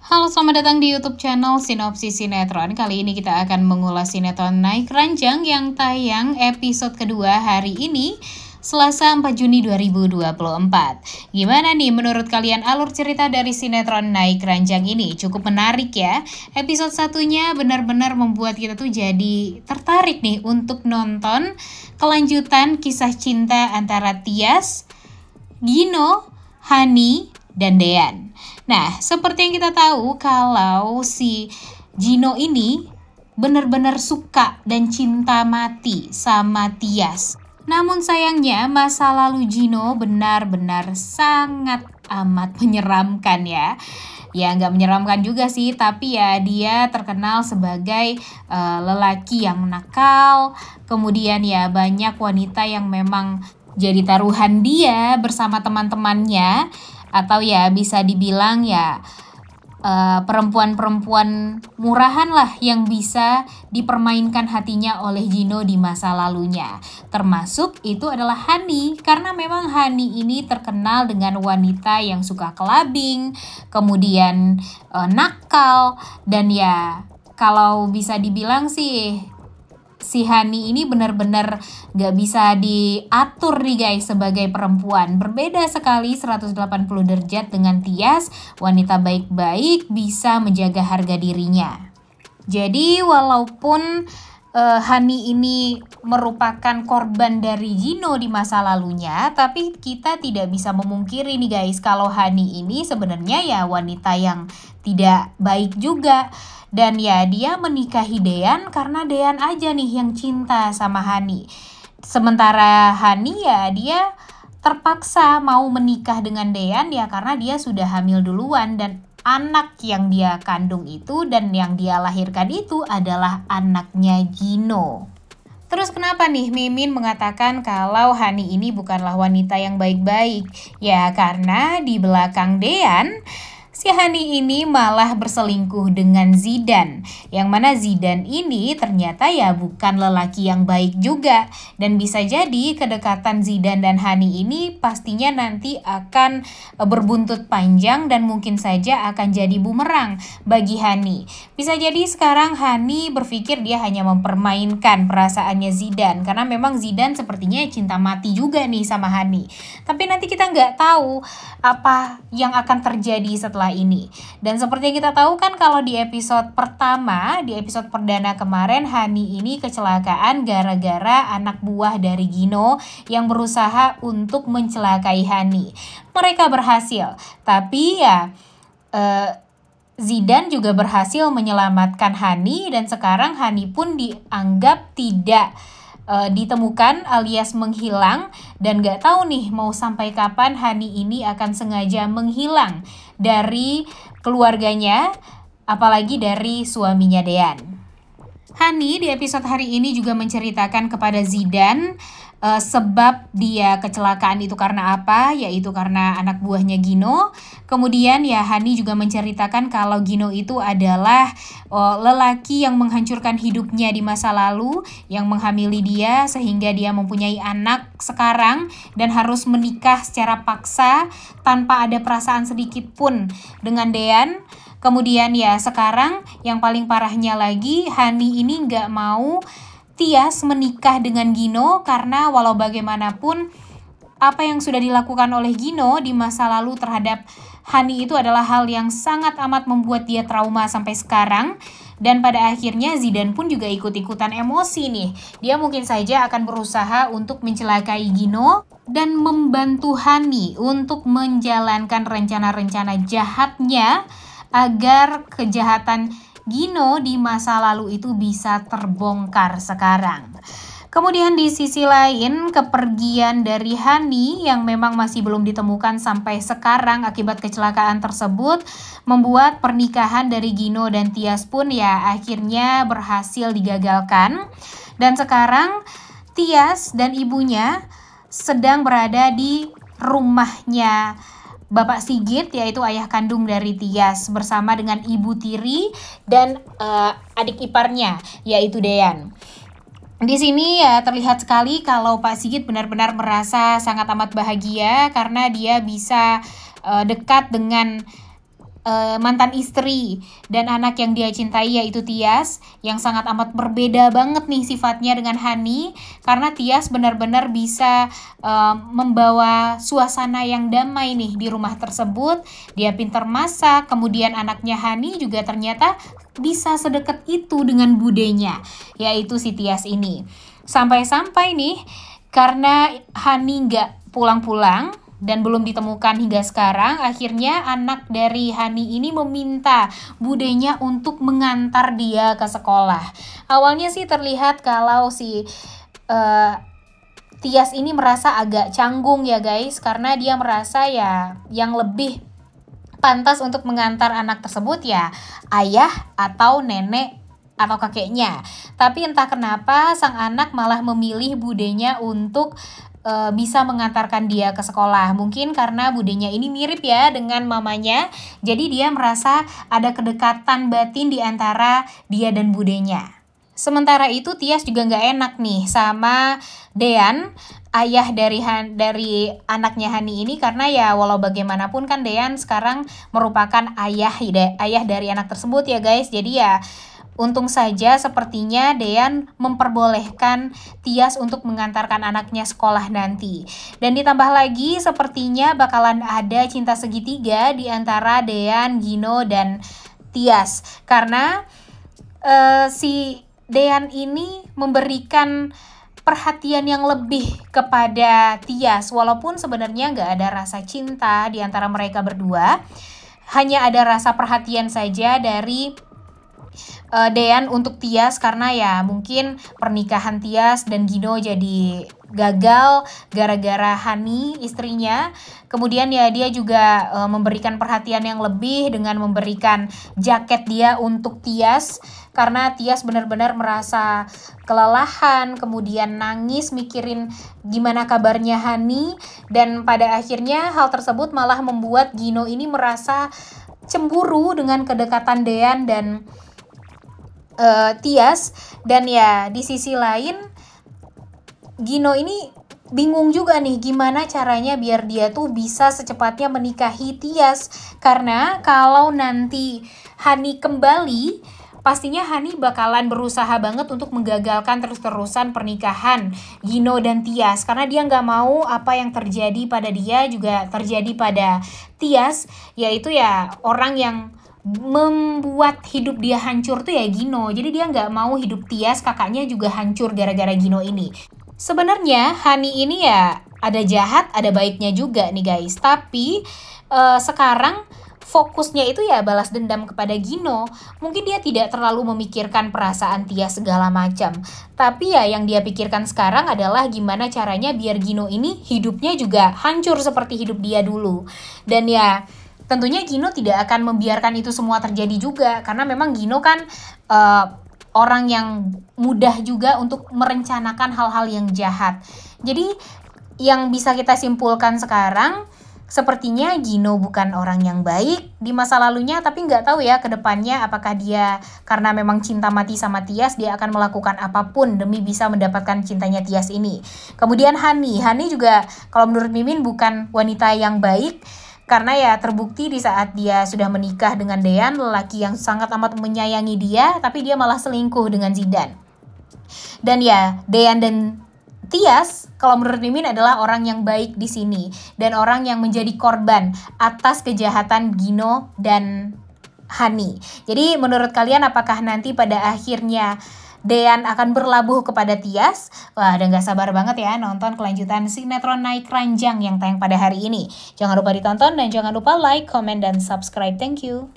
Halo, selamat datang di YouTube channel Sinopsis Sinetron. Kali ini kita akan mengulas sinetron Naik Ranjang yang tayang episode kedua hari ini, Selasa 4 Juni 2024. Gimana nih menurut kalian alur cerita dari sinetron Naik Ranjang ini? Cukup menarik ya. Episode satunya benar-benar membuat kita tuh jadi tertarik nih untuk nonton kelanjutan kisah cinta antara Tias, Gino, Hani, dan Dean. Nah, seperti yang kita tahu kalau si Gino ini benar-benar suka dan cinta mati sama Tias. Namun sayangnya masa lalu Gino benar-benar sangat amat menyeramkan ya. Ya nggak menyeramkan juga sih, tapi ya dia terkenal sebagai lelaki yang nakal. Kemudian ya banyak wanita yang memang jadi taruhan dia bersama teman-temannya. Atau ya bisa dibilang ya perempuan-perempuan murahan lah yang bisa dipermainkan hatinya oleh Gino di masa lalunya. Termasuk itu adalah Hani, karena memang Hani ini terkenal dengan wanita yang suka kelabing, kemudian nakal, dan ya kalau bisa dibilang sih si Hani ini benar-benar gak bisa diatur nih guys sebagai perempuan. Berbeda sekali 180 derajat dengan Tias, wanita baik-baik bisa menjaga harga dirinya. Jadi walaupun Hani ini merupakan korban dari Gino di masa lalunya, tapi kita tidak bisa memungkiri nih guys kalau Hani ini sebenarnya ya wanita yang tidak baik juga. Dan ya dia menikahi Dean karena Dean aja nih yang cinta sama Hani. Sementara Hani ya dia terpaksa mau menikah dengan Dean ya karena dia sudah hamil duluan, dan anak yang dia kandung itu dan yang dia lahirkan itu adalah anaknya Gino. Terus kenapa nih Mimin mengatakan kalau Hani ini bukanlah wanita yang baik-baik? Ya karena di belakang Dean, si Hani ini malah berselingkuh dengan Zidan, yang mana Zidan ini ternyata ya bukan lelaki yang baik juga. Dan bisa jadi kedekatan Zidan dan Hani ini pastinya nanti akan berbuntut panjang dan mungkin saja akan jadi bumerang bagi Hani. Bisa jadi sekarang Hani berpikir dia hanya mempermainkan perasaannya Zidan, karena memang Zidan sepertinya cinta mati juga nih sama Hani. Tapi nanti kita nggak tahu apa yang akan terjadi setelah ini. Dan seperti yang kita tahu kan kalau di episode pertama, di episode perdana kemarin, Hani ini kecelakaan gara-gara anak buah dari Gino yang berusaha untuk mencelakai Hani. Mereka berhasil, tapi ya Zidan juga berhasil menyelamatkan Hani, dan sekarang Hani pun dianggap tidak ditemukan alias menghilang, dan gak tahu nih mau sampai kapan Hani ini akan sengaja menghilang dari keluarganya, apalagi dari suaminya Dean. Hani di episode hari ini juga menceritakan kepada Zidan sebab dia kecelakaan itu karena apa, yaitu karena anak buahnya Gino. Kemudian ya Hani juga menceritakan kalau Gino itu adalah lelaki yang menghancurkan hidupnya di masa lalu, yang menghamili dia sehingga dia mempunyai anak sekarang dan harus menikah secara paksa tanpa ada perasaan sedikit pun dengan Dean. Kemudian ya sekarang yang paling parahnya lagi, Hani ini nggak mau Tias menikah dengan Gino karena walau bagaimanapun apa yang sudah dilakukan oleh Gino di masa lalu terhadap Hani itu adalah hal yang sangat amat membuat dia trauma sampai sekarang. Dan pada akhirnya Zidan pun juga ikut-ikutan emosi nih. Dia mungkin saja akan berusaha untuk mencelakai Gino dan membantu Hani untuk menjalankan rencana-rencana jahatnya agar kejahatan Gino di masa lalu itu bisa terbongkar sekarang. Kemudian di sisi lain, kepergian dari Hani yang memang masih belum ditemukan sampai sekarang akibat kecelakaan tersebut membuat pernikahan dari Gino dan Tias pun ya akhirnya berhasil digagalkan. Dan sekarang Tias dan ibunya sedang berada di rumahnya Bapak Sigit, yaitu ayah kandung dari Tias, bersama dengan Ibu Tiri dan adik iparnya, yaitu Dean. Di sini ya terlihat sekali kalau Pak Sigit benar-benar merasa sangat amat bahagia karena dia bisa dekat dengan mantan istri dan anak yang dia cintai yaitu Tias, yang sangat amat berbeda banget nih sifatnya dengan Hani, karena Tias benar-benar bisa membawa suasana yang damai nih di rumah tersebut. Dia pintar masak, kemudian anaknya Hani juga ternyata bisa sedekat itu dengan budenya, yaitu si Tias ini. Sampai-sampai nih, karena Hani nggak pulang-pulang dan belum ditemukan hingga sekarang, akhirnya anak dari Hani ini meminta budenya untuk mengantar dia ke sekolah. Awalnya sih terlihat kalau si Tias ini merasa agak canggung ya guys, karena dia merasa ya yang lebih pantas untuk mengantar anak tersebut ya ayah atau nenek atau kakeknya. Tapi entah kenapa sang anak malah memilih budenya untuk bisa mengantarkan dia ke sekolah. Mungkin karena budenya ini mirip ya dengan mamanya, jadi dia merasa ada kedekatan batin di antara dia dan budenya. Sementara itu Tias juga nggak enak nih sama Dean, ayah dari anaknya Hani ini, karena ya walau bagaimanapun kan Dean sekarang merupakan ayah dari anak tersebut ya guys. Jadi ya untung saja sepertinya Dean memperbolehkan Tias untuk mengantarkan anaknya sekolah nanti. Dan ditambah lagi sepertinya bakalan ada cinta segitiga di antara Dean, Gino, dan Tias. Karena si Dean ini memberikan perhatian yang lebih kepada Tias. Walaupun sebenarnya nggak ada rasa cinta di antara mereka berdua. Hanya ada rasa perhatian saja dari Dean untuk Tias, karena ya mungkin pernikahan Tias dan Gino jadi gagal gara-gara Hani istrinya. Kemudian ya dia juga memberikan perhatian yang lebih dengan memberikan jaket dia untuk Tias, karena Tias benar-benar merasa kelelahan, kemudian nangis mikirin gimana kabarnya Hani, dan pada akhirnya hal tersebut malah membuat Gino ini merasa cemburu dengan kedekatan Dean dan Tias. Dan ya di sisi lain Gino ini bingung juga nih gimana caranya biar dia tuh bisa secepatnya menikahi Tias, karena kalau nanti Hani kembali pastinya Hani bakalan berusaha banget untuk menggagalkan terus-terusan pernikahan Gino dan Tias, karena dia nggak mau apa yang terjadi pada dia juga terjadi pada Tias, yaitu ya orang yang membuat hidup dia hancur tuh ya Gino. Jadi dia nggak mau hidup Tias kakaknya juga hancur gara-gara Gino ini. Sebenarnya Hani ini ya ada jahat ada baiknya juga nih guys. Tapi sekarang fokusnya itu ya balas dendam kepada Gino. Mungkin dia tidak terlalu memikirkan perasaan Tias segala macam. Tapi ya yang dia pikirkan sekarang adalah gimana caranya biar Gino ini hidupnya juga hancur seperti hidup dia dulu. Dan ya tentunya Gino tidak akan membiarkan itu semua terjadi juga, karena memang Gino kan orang yang mudah juga untuk merencanakan hal-hal yang jahat. Jadi yang bisa kita simpulkan sekarang, sepertinya Gino bukan orang yang baik di masa lalunya, tapi nggak tahu ya ke depannya apakah dia karena memang cinta mati sama Tias, dia akan melakukan apapun demi bisa mendapatkan cintanya Tias ini. Kemudian Hani juga kalau menurut Mimin bukan wanita yang baik, karena ya terbukti di saat dia sudah menikah dengan Dean, lelaki yang sangat amat menyayangi dia, tapi dia malah selingkuh dengan Zidan. Dan ya Dean dan Tias kalau menurut Mimin adalah orang yang baik di sini dan orang yang menjadi korban atas kejahatan Gino dan Hani. Jadi menurut kalian apakah nanti pada akhirnya Dean akan berlabuh kepada Tias? Wah, udah gak sabar banget ya nonton kelanjutan sinetron Naik Ranjang yang tayang pada hari ini. Jangan lupa ditonton dan jangan lupa like, comment, dan subscribe. Thank you.